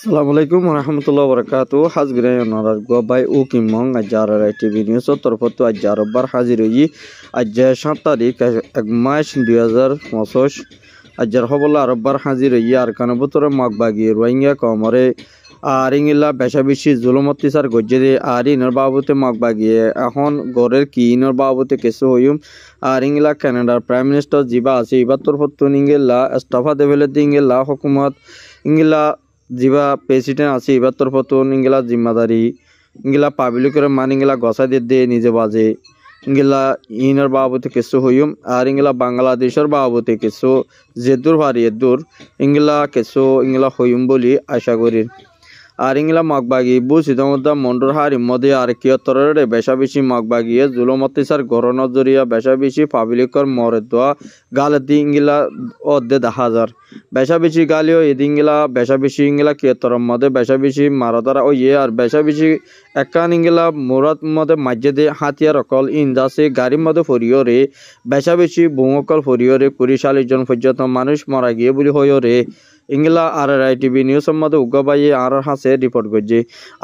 Assalamualaikum warahmatullahi wabarakatuh. Hasgiraya narar gobai u kimong ajar TV news तरफतो ajar bar हाजिर हुई आज 7 तारीख 1 मार्च 2025 ajar hobla arbar हाजिर हुई arkan butore magbagi rohingya komore আরিংলা বেশাবেশি জুলুমত্তিসার গজ্জে আরিনর বাবুতে মাগবাগিয়ে এখন গড়ের কিনর বাবুতে কেসু হইম আরিংলা কানাডার প্রাইম মিনিস্টার জিবা আছে ইবাত্তর ফত্তুন ইংলা ইস্তফা দেবেলে দিংলা হুকুমত ইংলা জিবা প্রেসিডেন্ট আছে ইবাত্তর ফত্তুন ইংলা জিম্মাদারি ইংলা পাবলিকের মান ইংলা গসা দে নিজে বাজে ইংলা ইনর বাবুতে কেসু হইম আর ইংলা বাংলাদেশের বাবুতে কেসু জেদুর ভারি এদুর ইংলা কেসু ইংলা হইম বলি আশা করি আর ইংলা মগবাগি বুঝিদমদা মন্ডর হারি মধ্যে আর কিয়তরে বেশা বেশি মগবাগিয়ে জুলমতিসার গরণ জরিয়া বেশা বেশি পাবলিকর মরে দোয়া গালতি ইংলা অর্ধে 10,000 বেশা বেশি গালিও এদিংলা বেশা বেশি ইংলা কিয়তর মধ্যে বেশা বেশি মারাদারা ও ইয়ে আর বেশা বেশি একান ইংলা মুরাদ মধ্যে মাঝে হাতিয়ার অকল ইন্দাসে গাড়ির মধ্যে ফরিও রে বেশা বেশি বুমকল ফরিও রে 40-40 জন পর্যন্ত মানুষ মারা গিয়ে বলি হইও রে ইংলা আর টিভি নিউজ মধ্যে উগাবাইয়ে আর হাসে রিপোর্ট করছে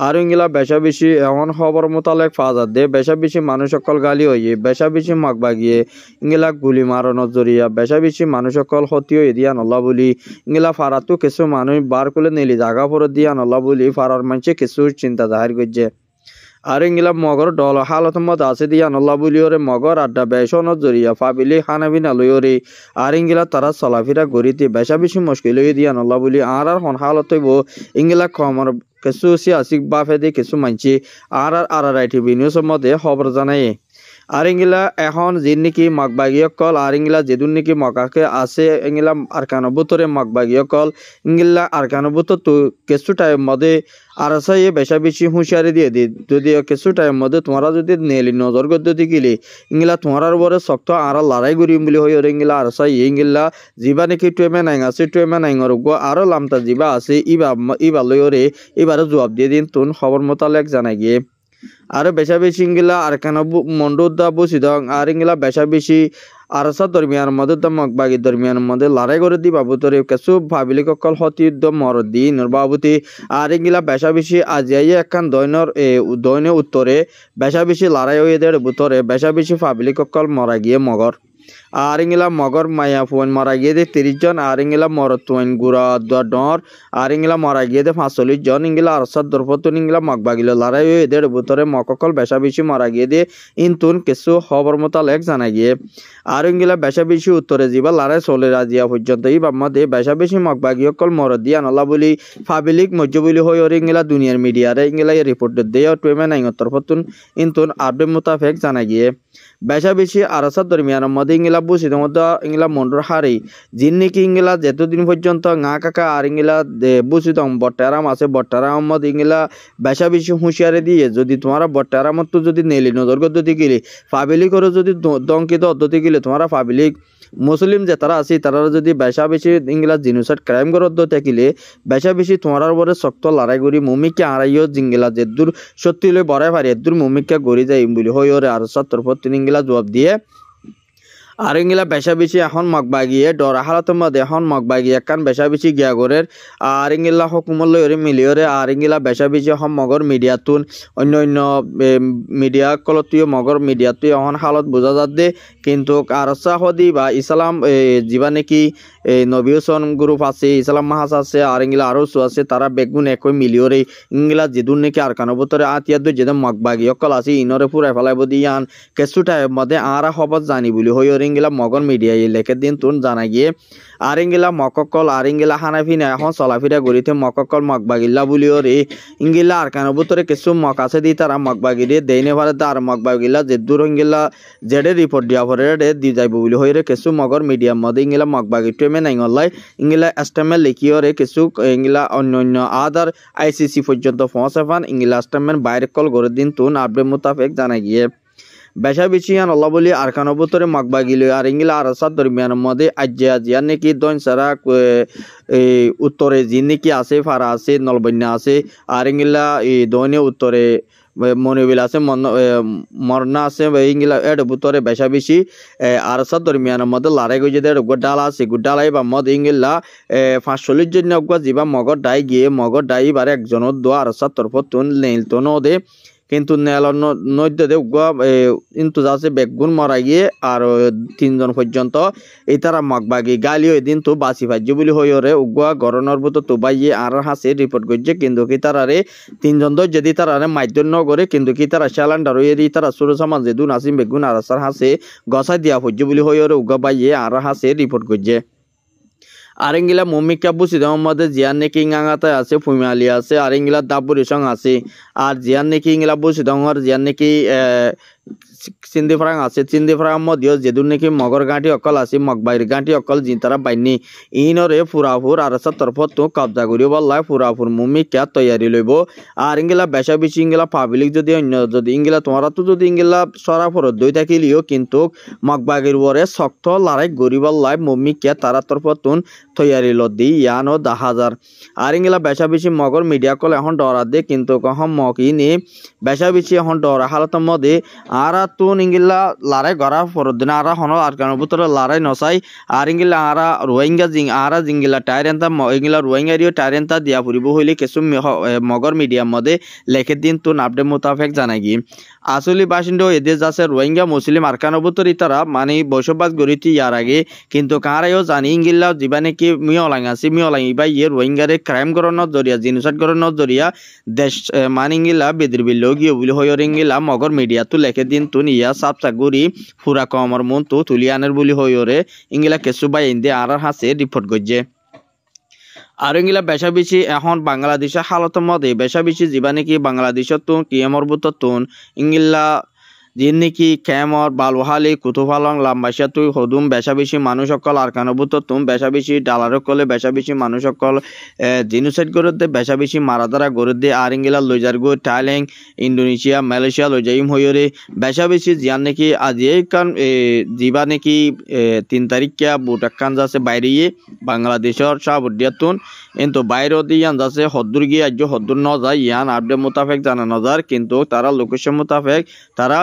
আর ইংলা বেশা বেশি এমন খবর মোতালেক ফাজার দে বেশা বেশি মানুষ সকল গালি হইয়ে বেশা বেশি মাগবাগিয়ে ইংলা গুলি মারানোর জরিয়া বেশা বেশি মানুষ সকল হতিও দিয়া নল্লা বলি ইংলা ফারাতো কিছু মানুষ বার করে নিলি জাগা পরে দিয়া নল্লা বলি ফারার মানুষে কিছু চিন্তা জাহির করছে আর ইংলা মগর ডল হালত মধ্যে আছে দিয়া নল্লা বলিওরে মগর আড্ডা বেসনের জরিয়া ফাবিলি খানাবিনা লইরে আর ইংলা তারা চলাফেরা গড়িতে বেশা বেশি মুশকিল হয়ে দিয়া নল্লা বলি আর হন হালত হইব ইংলা কমর কিছু সিয়াসিক বাফে দিয়ে কিছু মানছি আর টিভি নিউজের মধ্যে খবর জানায় আর ইংলা এখন যে নাকি মগবাগিয়কল আর ইংলা যেদুন নাকি মকাকে আছে ইংলা আরকানবুতরে মগবাগিয়কল ইংলা আরকানবুত তো কিছু টাইম মধ্যে আর সাইয়ে বেশা বেশি হুঁশিয়ারি দিয়ে দি যদি কিছু টাইম মধ্যে তোমরা যদি নেলি নজর গদ্দি গেলে ইংলা তোমার বরে শক্ত আর লড়াই করিম বলি হই ইংলা আর সাই ইংলা জিবা নাকি টুয়েমে নাই আছে টুয়েমে নাই গো আরো লামতা জিবা আছে ইবা লইরে এবারে জবাব দিয়ে দিন তুন খবর মোতালেক জানাই গিয়ে আর বেশা বেশি ইংলা আর কেন মন্ডুদা বসিদং আর ইংলা বেশা বেশি আরসা দরমিয়ান মধ্যে দ মগবাগি দরমিয়ান মধ্যে লড়াই করে দি বাবুতরে কিছু ভাবিলি কল হতি দ মরদি নর বাবুতি আর ইংলা বেশা বেশি আজিয়ে একখান দৈন্য উত্তরে বেশা বেশি লড়াই হয়ে দেড় বুতরে বেশা বেশি ভাবিলি কল মরা গিয়ে মগর আর ইংলা মগর মায়া ফুন মারা গিয়ে দে 30 জন আর ইংলা মরতুন গুড়া ডর আর ইংলা মারা গিয়ে দে 45 জন ইংলা আরসাদ দরপতুন ইংলা মগবাগিল লড়াই হয়ে দেড় বুতরে মককল বেশা বেশি মারা গিয়ে দে ইনতুন কিছু খবর মোতালেক জানা গিয়ে আর ইংলা বেশা বেশি উত্তরে যাবা লড়াই চলে রাজিয়া পর্যন্ত এই বাম্মাদে বেশা বেশি মগবাগি অকল মরদ দিয়া নলা বলি ফাবিলিক মজ্জ বলি হই ওর ইংলা দুনিয়ার মিডিয়ারে ইংলা রিপোর্ট দেয় টুয়েমে নাই তরফতুন ইনতুন আপডেট মোতাবেক জানা গিয়ে বেশা বেশি আরসাদ দরমিয়ানের মধ্যে ইংলা বুঝিদের মধ্যে ইংলা মন্ডর হারি যিন নাকি ইংলা যেতদিন পর্যন্ত গা কাকা আর ইংলা বুঝিদম বট্টারাম আছে বট্টারাম মধ্যে ইংলা বেশা বেশি হুঁশিয়ারি দিয়ে যদি তোমার বট্টারামত তো যদি নেলি নজর গদ্দি গেলে ফাবিলি করে যদি দঙ্কিত অদ্দতি গেলে তোমার ফাবিলিক মুসলিম যে তারা আছে তারা যদি বেশা বেশি ইংলা জিনোসাইড ক্রাইম করত থাকিলে বেশা বেশি তোমার বরে শক্ত লড়াই করি মুমিকে আড়াইও জিঙ্গিলা যেদূর সত্যি লই বড়াই পারি এদূর মুমিকে গড়ি যাই বলি হই ওরে আর 70 ইংলা জবাব দিয়ে আর ইংলা বেশা বেশি এখন মগবাগিয়ে ডর হালাতের মধ্যে এখন মগবাগিয়ে একখান বেশা বেশি গিয়া গরের আর ইংলা হকুমত লইরে মিলিয়রে আর ইংলা বেশা বেশি এখন মগর মিডিয়াতুন অন্য মিডিয়া কলতীয় মগর মিডিয়াতুই এখন হালত বোঝা যাচ্ছে কিন্তু আরসা হদি বা ইসলাম জীবা নাকি নবী হোসেন গ্রুপ আছে ইসলাম মাহাজ আছে আর ইংলা আরো আছে তারা বেগুন একই মিলিয়রে ইংলা যেদুন নাকি আর কানবতরে আতিয়াদ যেদম মগবাগি অকল আছে ইনরে ফুরাই ফেলাইব দিয়ান কিছু টাইম মধ্যে আর খবর জানি বলি হই ইংলা মগন মিডিয়া লেখে দিন তুন জানা গিয়ে আর ইংলা মককল আর ইংলা হানাফিনা এখন চলাফিরা গড়িতে মককল মগবাগিল্লা বলিও রে ইংলা আর কান বুতরে কিছু মক আছে দি তারা মগবাগি দিয়ে দেইনে পারে আর মগবাগিল্লা যে দূর ইংলা জেডে রিপোর্ট দিয়া পরে দি যাইব বলি হই রে কিছু মগর মিডিয়ার মধ্যে ইংলা মগবাগি টেমে নাই অনলাই ইংলা এস্টামেল লিখিও রে কিছু ইংলা অন্য আদার আইসিসি পর্যন্ত পৌঁছাফান ইংলা এস্টামেল বাইরে কল করে দিন তুন আপডেট মোতাবেক জানা গিয়ে বেশা বেশি আল্লাহ বলি আর কানবতরে মগবাগিল আর ইংলা আরসাদ দরমিয়ানের মধ্যে আজিয়া নাকি দন সারা উত্তরে যে নাকি আছে ফারা আছে নলবন্যা আছে আর ইংলা এই দৈনে উত্তরে মনিবিল আছে মরনা আছে ইংলা এর ভিতরে বেশা বেশি আর সাত দরমিয়ানের মধ্যে লড়াই গজে দেড় ডাল আছে ডালাই বা মদ ইংলা 45 জন জিবা মগর ডাই গিয়ে মগর ডাই বার একজনের দোয়া আর সাত তরফ তুন নেইল তো নদে কিন্তু নেল নদে উগা কিন্তু যাচ্ছে বেগুন মরা গিয়ে আর 3 জন পর্যন্ত এই তারা মগবাগি গালি ওই দিন তো বাসি ভাজ্য বলি হইরে উগা গরনের বুতো তো বাইয়ে আর হাসে রিপোর্ট করছে কিন্তু কি তারারে 3 জন তো যদি তারারে মাইদ্য নগরে কিন্তু কি তারা স্যালান্ডার হয়ে তারা সুরো সামান যে দুন আসিম বেগুন আর আসার হাসে গসাই দিয়া ভজ্য বলি হইরে উগা বাইয়ে আর হাসে রিপোর্ট করছে আরেঙ্গিলা মমিকা বুসিদ মধ্যে জিয়ান নেকি ইঙাঙাতে আছে ফুমিয়ালি আছে আরেঙ্গিলা দাবুরি সং আছে আর জিয়ান নেকি ইংলা বুসিদ জিয়ান নেকি চিন্দিফ্রাং আছে চিন্দিফ্রাং মধ্যেও যেদুর নাকি মগর গাঁটি অকল আছে মগবাইর গাঁটি অকল যি তারা বাইনি ইনরে ফুরাফুর আর তরফত তো কবজা করি বললাই ফুরাফুর মুমিকা তৈয়ারি লইব আর ইংলা বেশা বেশি ইংলা পাবলিক যদি অন্য যদি ইংলা তোমারা তো যদি ইংলা সরাফর দই থাকিলিও কিন্তু মগবাগির ওরে শক্ত লড়াই গরি বললাই মুমিকা তারা তরফত তৈয়ারি লদি ইয়ানো 10,000 আর ইংলা বেশা বেশি মগর মিডিয়া কল এখন ডরা দে কিন্তু কখন মকি নি বেশা বেশি এখন ডরা হালতের মধ্যে আর তুন ইংলা লড়াই গড়া ফরদিন আর হন আর কারণ ভিতরে লড়াই নসাই আর ইংলা আর রোহিঙ্গা আর জিঙ্গিলা টায়ারেন্তা ইংলা রোহিঙ্গারিও টায়ারেন্তা দিয়া ফুরিব হইলে কিছু মগর মিডিয়ার মধ্যে লেখে দিন তুন আপডেট মোতাবেক জানাই গি আসলে বাসিন্দা এদের যাচ্ছে রোহিঙ্গা মুসলিম আরকানো ভিতরে তারা মানে বসবাস গড়িতে ইয়ার আগে কিন্তু কারাইও জানি ইংলা জীবানে কি মিয়লাং আছে মিয়লাং ইবা ইয়ে রোহিঙ্গারে ক্রাইম করানোর জরিয়া জিনিসাট করানোর জরিয়া দেশ মানে ইংলা বেদির বিল গিয়ে বলে হইর ইংলা মগর মিডিয়া তো লেখে দিন তুন ইয়া সাপচাগুড়ি ফুরা কমর মন তো তুলি আনের বলি হইরে ইংলা কেসু বাই ইন্দে আর হাসে রিপোর্ট করছে আর ইংলা বেশা বেশি এখন বাংলাদেশের হালতের মধ্যে বেশা বেশি যা নাকি বাংলাদেশের তুন কিয়ামর বুত তুন ইংলা যিন নাকি ক্যামর বালুহালি কুতুফালং লাম্বাসা তুই হদুম বেশা বেশি মানুষ সকল আর কানবুত তুম বেশা বেশি ডালার কলে বেশা বেশি মানুষ সকল জিনোসাইড করে দে বেশা বেশি মারাদারা করে দে আর ইংলা লইজার গো থাইল্যাং ইন্দোনেশিয়া মালয়েশিয়া লইজাইম হইরে বেশা বেশি জিয়ান নাকি আজি কান জিবা নাকি 3 তারিখ কে বুটাকান যাচ্ছে বাইরে বাংলাদেশের সাবডিয়াতুন কিন্তু বাইরে দিয়ান যাচ্ছে হদ্দুর গিয়ে আজ হদ্দুর ন যায় ইয়ান আপডেট মোতাবেক জানানো যার কিন্তু তারা লোকেশন মোতাবেক তারা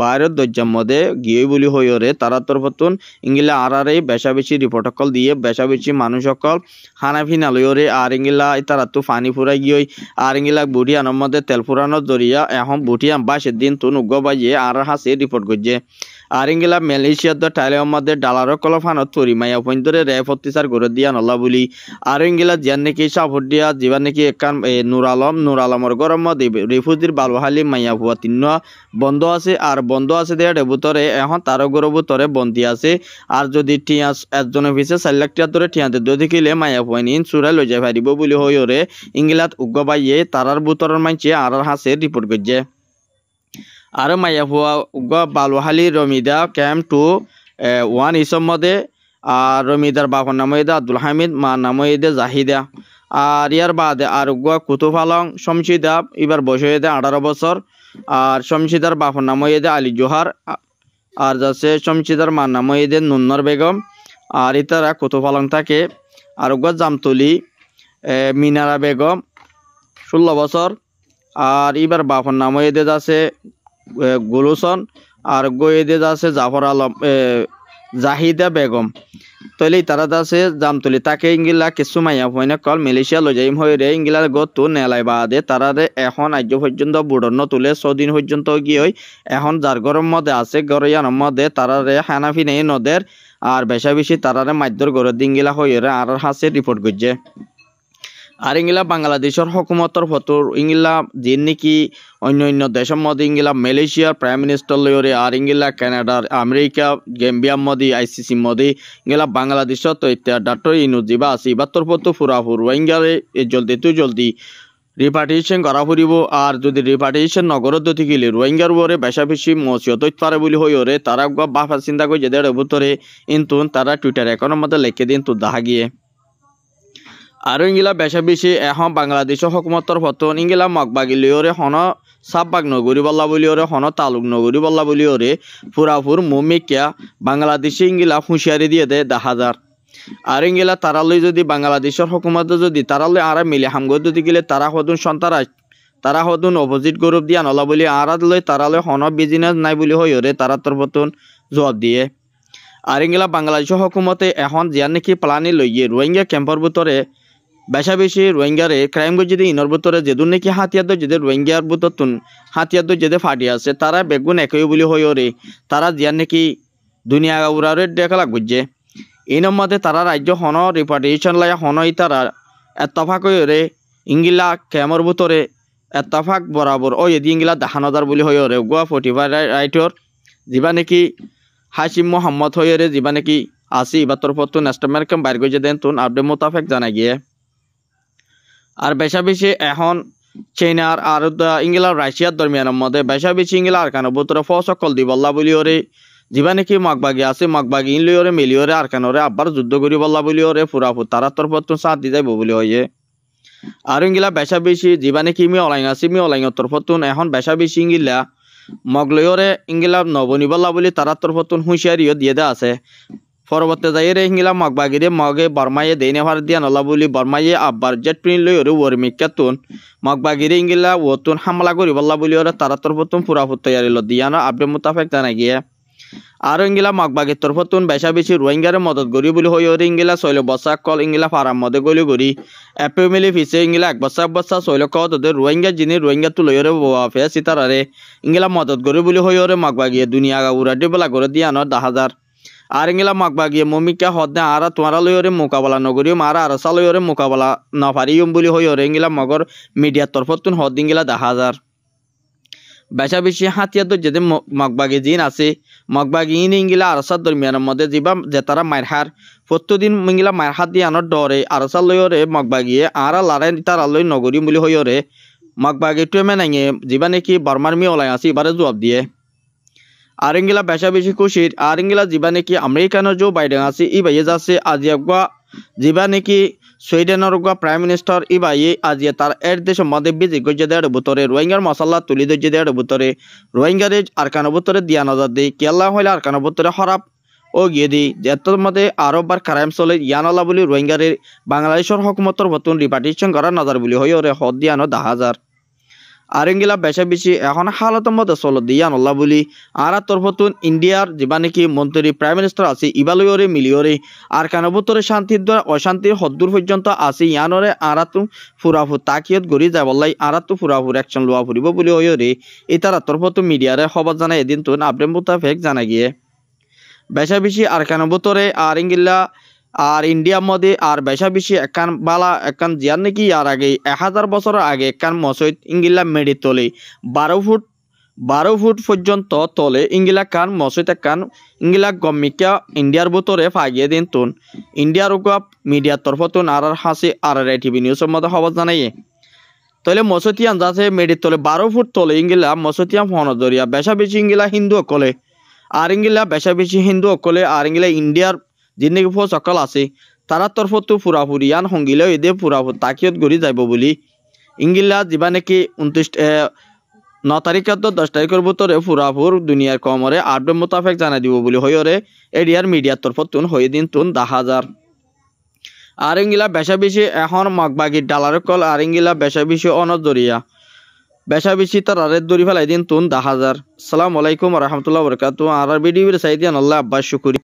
বাইরের দরজার মধ্যে গিয়ে বলি হইরে তারা তরফতুন ইংলা আর বেশা বেশি রিপোর্ট সকল দিয়ে বেশা বেশি মানুষ সকল খানা ফিনা লইরে আর ইংলা তারা তো পানি ফুরাই গিয়ে আর ইংলা বুটিয়ানোর মধ্যে তেল ফুরানোর জরিয়া এখন বুটিয়ান 22 দিন তুন উগ্র বাইয়ে আর হাসে রিপোর্ট করছে আর ইংলা মালয়েশিয়ার টাইলের মধ্যে ডালার কলফানত তরি মাইয়া পয়েন্টরে রে ফতিসার করে দিয়া নলা বলি আর ইংলা জিয়ান নাকি সাপোর্ট দিয়া জীবান নাকি একান নূর আলমর গরম মধ্যে রিফুজির বালুহালি মাইয়া ভুয়া 3 বন্ধ আছে আর বন্ধ আছে দেড় ভিতরে এখন তার গরব ভিতরে বন্দি আছে আর যদি টিয়াস একজনের পিছে 4 লাখ টাকা ধরে টিয়াতে দই দেখিলে মাইয়া পয়নি চুরাই লই যাই পারিব বলি হইরে ইংলাত উগ্র বাইয়ে তারার ভিতরের মানছে আর হাসে রিপোর্ট করছে আর মাইয়া ভুয়া উগ্র বালুহালি রমিদা ক্যাম্প 2-1 ইসম মধ্যে আর রমিদার বাপর নাম হইদে আব্দুল হামিদ মা নাম হইদে জাহিদা আর ইয়ার বাদে আর উগ্র কুতুফালং শমশিদা এবার বয়স হইদে 18 বছর আর শমশিদার বাপর নাম হইদে আলী জোহার আর যাচ্ছে শমশিদার মার নাম হইদে নুন্নর বেগম আর ইতারা কুতুফালং থাকে আর উগ্র জামতলি মিনারা বেগম 16 বছর আর এবার বাপর নাম হইদে যাচ্ছে গুলুসন আর গোয়েদে আছে জাফর আলম জাহিদা বেগম তৈলে তারা আছে জামতলি তাকে ইংলা কিছু মাইয়া হইনা কল মালয়েশিয়া লই যাইম হইরে ইংলা গত নেলাই বাদে তারারে এখন আজ পর্যন্ত বুড়ন্ন তুলে 6 দিন পর্যন্ত গিয়ে এখন যার গরম মধ্যে আছে গরিয়ানোর মধ্যে তারারে হানাফি নেই নদের আর বেশা বেশি তারারে মাধ্যর গড়ের দিনগিলা হইরে আর হাসে রিপোর্ট করছে আর ইংলা বাংলাদেশের হকুমতর ফটোর ইংলা যিন নাকি অন্য দেশের মধ্যে ইংলা মালয়েশিয়ার প্রাইম মিনিস্টার লইরে আর ইংলা কানাডার আমেরিকা গেম্বিয়ার মধ্যে আইসিসি মধ্যে ইংলা বাংলাদেশের তো ইত্যা ডাক্তার ইনুজিবা আছে ইবাত্তর ফটো ফুরাফুর রোহিঙ্গারে জলদি রিপার্টিশন করা ফুরিব আর যদি রিপার্টিশন নগরত থাকিলে রোহিঙ্গার উপরে বেশা বেশি মসিয়ত পারে বলে হইরে তারা বাফা চিন্তা করে যেদের ভিতরে কিন্তু তারা টুইটার অ্যাকাউন্টের মধ্যে লিখে দিন তো দেখা গিয়ে আর ইংলা বেশা বেশি এখন বাংলাদেশের হকুমতর ফতন ইংলা মগবাগিলিওরে হন সাববাগ নগরী বল্লা বলিওরে হন তালুক নগরী বল্লা বলিওরে ফুরাফুর মুমিকিয়া বাংলাদেশে ইংলা হুঁশিয়ারি দিয়ে দেয় 10,000 আর ইংলা তারালই যদি বাংলাদেশের হকুমত যদি তারালই আর মিলে হামগত যদি গেলে তারা হদুন সন্তারাস তারা হতুন অপোজিট গ্রুপ দিয়া নলা বলি আরাত লই তারালে হন বিজিনেস নাই বলি হইরে তারা তরফতুন জবাব দিয়ে আর ইংলা বাংলাদেশ হকুমতে এখন জিয়ার নাকি প্লানি লইয়ে রোহিঙ্গা ক্যাম্পর ভিতরে বেশা বেশি রোহিঙ্গারে ক্রাইম যদি ইনর ভিতরে যেদুন নাকি হাতিয়ার যদি রোহিঙ্গার ভিতরতুন হাতিয়ার যদি ফাটি আছে তারা বেগুন একই বলি হইরে তারা জিয়ার নাকি দুনিয়া উড়ারে দেখা লাগবে এই নম্বরে তারা রাজ্য হন রিপার্টেশন লাই হনই তারা এতফাক হইরে ইংলা ক্যাম্পর ভিতরে এতফাক বরাবর ও এদি ইংলা দেখানদার বলি হইরে গোয়া 45 রাইটর যিবা নাকি হাসিম মোহাম্মদ হইরে যিবা নাকি আসি বা তরফতুন নেস্টমের কেম বাইর গজে দেন তুন আপডেট মোতাবেক জানা গিয়ে আর বেশা বেশি এখন চাইনার আর ইংলা রাশিয়ার দরমিয়ানের মধ্যে বেশা বেশি ইংলা আর কানো ভিতরে ফসকল দি বল্লা বলি ওরে যিবা নাকি মগবাগি আছে মগবাগি ইন লইরে মিলিওরে আর কানোরে আবার যুদ্ধ করি বল্লা বলি ওরে ফুরাফু তারা তরফতুন সাথ দি যাইব বলি হইয়ে আর ইংলা বেশা বেশি যিবা নাকি মি অলাইং আছে মি অলাইং তরফতুন এখন বেশা বেশি ইংলা মগলয়রে ইংলা নবনি বল্লা বলি তারা তরফতুন হুঁশিয়ারিও দিয়ে দে আছে পরবর্তী যাইরে ইংলা মগবাগিরে মগে বর্মায়ে দেনে ভার দিয়া নলা বলি বর্মায়ে আব্বার জেট প্রিন্ট লইরে ওরমিকাতুন মগবাগিরে ইংলা ওতুন হামলা করি বল্লা বলি ওরে তারা তরফতুন পুরাফুত তৈয়ারি ল দিয়ানো আপডেট মোতাবেক জানা গিয়ে আর ইংলা মগবাগির তরফতুন বেশা বেশি রোহিঙ্গারে মদত করি বলি হই ওরে ইংলা 6 বছর কল ইংলা ফারাম মদে গলি করি এপ্রিল ফিসে ইংলা 1 বছর 6 কত দে রোহিঙ্গা যিনি রোহিঙ্গা তুলে ওরে ওয়াফে সিতারারে ইংলা মদত করি বলি হই ওরে মগবাগিয়ে দুনিয়া উড়া ডেবলা করে দিয়ানো 10,000 আর ইংলা মগবাগিয়ে মমিকা হদে আর তোমারা লইরে মোকাবেলা নগরিও মারা আর সালইরে মোকাবেলা না পারিয়ম বলি হই ওরে ইংলা মগর মিডিয়ার তরফতুন হদ ইংলা 10,000 বেশা বেশি হাতিয়ার যেতে মগবাগি জিন আছে মগবাগি ইন ইংলা আরসার দরমিয়ানের মধ্যে যিবা যে তারা মারহার প্রত্যেকদিন ইংলা মারহাত দিয়ে আনার ডরে আরসার লইরে মগবাগিয়ে আর লারাই তারা লই নগরী বলি হইরে মগবাগি টুমে নাইয়ে যিবা নাকি বর্মার মি ওলাই আছে এবারে জবাব দিয়ে আর ইংলা বেশা বেশি খুশির আর ইংলা যিবা নাকি আমেরিকানের জো বাইডেন আছে ই বাইয়ে যাচ্ছে আজিয়া যিবা নাকি সুইডেনের প্রাইম মিনিস্টার ই বাইয়ে আজিয়া তার এর দেশের মধ্যে বিজি গজে দেড় বুতরে রোহিঙ্গার মশলা তুলি দজে দেড় বুতরে রোহিঙ্গারে আরকানো বুতরে দিয়া নজর দেই কেলা হইলে আরকানো বুতরে খরাব ও গিয়ে দিই যেতর মধ্যে আরো বার কারাইম চলে ইয়ানলা বলি রোহিঙ্গারে বাংলাদেশের হকুমতর বতুন রিপার্টিশন করার নজর বলি হই ওরে হদ দিয়ানো 10,000 আর ইংলা বেশা বেশি এখন হালতের মধ্যে চলো দিয়ান আল্লাহ বলি আর তরফতুন ইন্ডিয়ার যিবা নাকি মন্ত্রী প্রাইম মিনিস্টার আছে ইবালয়রে মিলিয়রে আর কানবতরে শান্তির দ্বারা অশান্তির হদ্দূর পর্যন্ত আছে ইয়ানরে আরাতু ফুরাফু তাকিয়ত গড়ি যাবলাই আরাতু ফুরাফুর অ্যাকশন লোয়া ফুরিব বলি হইরে এই তারা তরফতুন মিডিয়ারে খবর জানাই এদিন তুন আপডেট মোতাবেক জানা গিয়ে বেশা বেশি আর কানবতরে আর ইংলা আর ইন্ডিয়ার মধ্যে আর বেশা বেশি একান বালা একান জিয়ার নাকি আর আগে 1000 বছর আগে একান মসজিদ ইংলা মেডি তোলে 12 ফুট পর্যন্ত তোলে ইংলা কান মসজিদ একান ইংলা গমিকা ইন্ডিয়ার ভিতরে ফাগিয়ে দিন তুন ইন্ডিয়ার মিডিয়ার তরফতুন আর হাসি আর টিভি নিউজের মধ্যে খবর জানাইয়ে তাহলে মসজিদিয়ান যাচ্ছে মেডি তোলে 12 ফুট তোলে ইংলা মসজিদিয়ান ফনদরিয়া বেশা বেশি ইংলা হিন্দু অকলে আর ইংলা বেশা বেশি হিন্দু অকলে আর ইংলা ইন্ডিয়ার যিনি সকল আছে তারা তরফতো ফুরাফুরি ইয়ান সংগিলেও এদে ফুরাফুর তাকিয়ত গড়ি যাব বলি ইংলা যিবা নাকি 9 তারিখত 10 তারিখের ভিতরে ফুরাফুর দুনিয়ার কমরে আপডেট মোতাবেক জানাই দিব বলি হইরে এরিয়ার মিডিয়ার তরফতুন হয়ে দিন তুন 10,000 আর ইংলা বেশা বেশি এখন মগবাগির ডালার কল আর ইংলা বেশা বেশি অনজরিয়া বেশা বেশি তারারে দড়ি ফেলাই দিন তুন 10,000 আসসালামু আলাইকুম ওয়া রাহমাতুল্লাহি ওয়া বারাকাতুহু আর ভিডিওর সাইদিয়ান আল্লাহ আব্বাস শুকরি